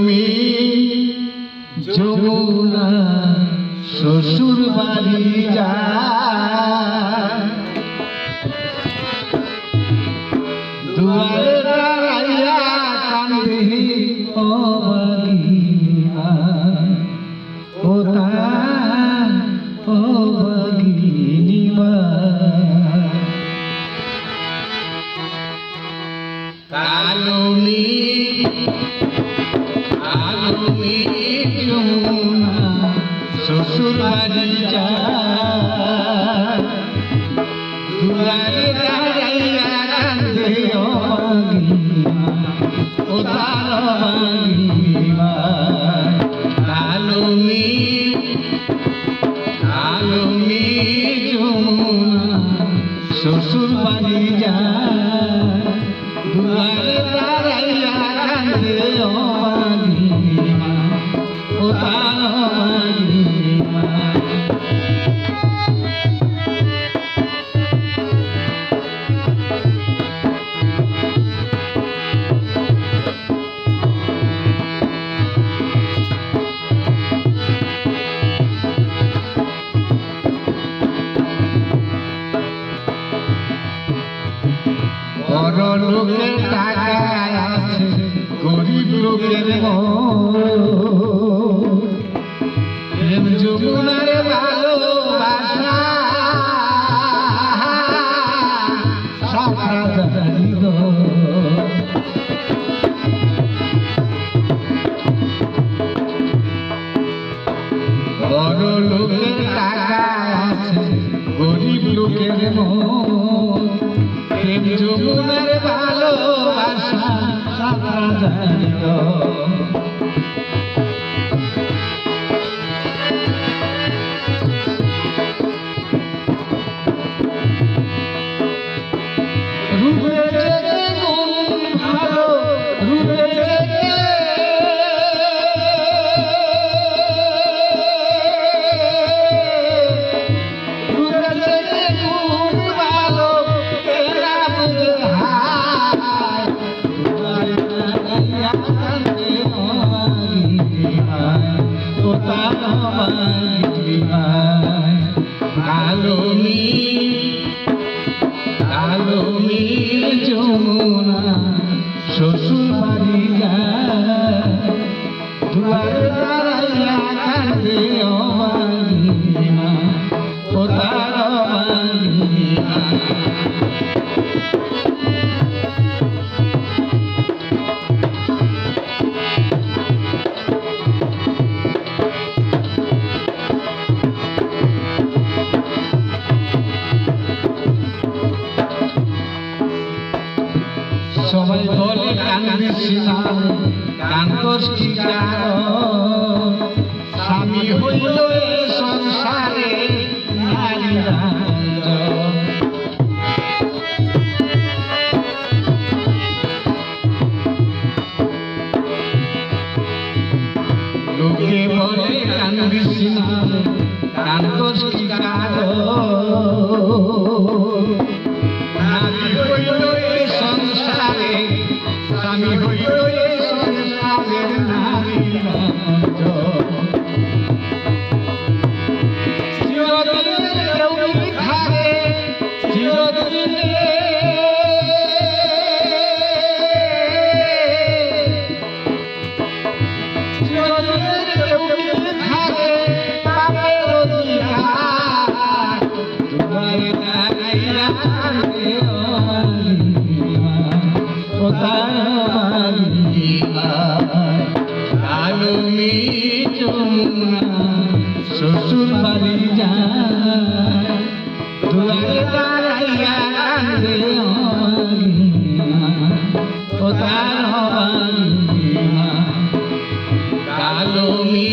me Jamuna শ্বশুর বাড়ি যায় দুয়ারে দাঁড়াইয়া কান্দে ও বাগিনা ও তার ও বাগিনীমা কালুনি আলুনি যমুনা শ্বশুর বাড়ি যায় দুয়ারে দাঁড়াইয়া কান্দে ও বাগিনা ও তার বাগিনীমা কালুনি আলুনি যমুনা শ্বশুর বাড়ি যায় দুয়ারে দাঁড়াইয়া কান্দে ও বাগিনীমা ও তার বাগিনীমা বড় লোকের টাকা আছে গরিব লোকের প্রেম যমুনার ভালোবাসা বড় লোকের টাকা আছে গরিব লোকের প্রেম যমুনার ভালোবাসা সারা জানিল রূপের থেকে গুণ ভালো রূপের থেকে কালুনি কালুনি যমুনা শ্বশুর বাড়ি যায় দুয়ারে দাঁড়াইয়া কান্দে ও বাগিনীমা ও তার বাগিনীমা সবাই বলে কান্দিস না কান্দস কি কারণ স্বামী হইল এ সংসারে নারী রাজন লোকে বলে কান্দিস না কান্দস কি কারণ নারী হইল এ সংসারে স্বামী হইল এ সংসারের নারী চিরদিন কেউই থাকে চিরদিন চিরদিন কেউই থাকে পাপের অধিকার দুয়ারে দাঁড়াইয়া কান্দে ও বাগিনীমা ও তার বাগিনীমা কালুনি যমুনা শ্বশুর বাড়ি যায় দুয়ারে দাঁড়াইয়া কান্দে ও বাগিনীমা ও তার বাগিনীমা কালুনি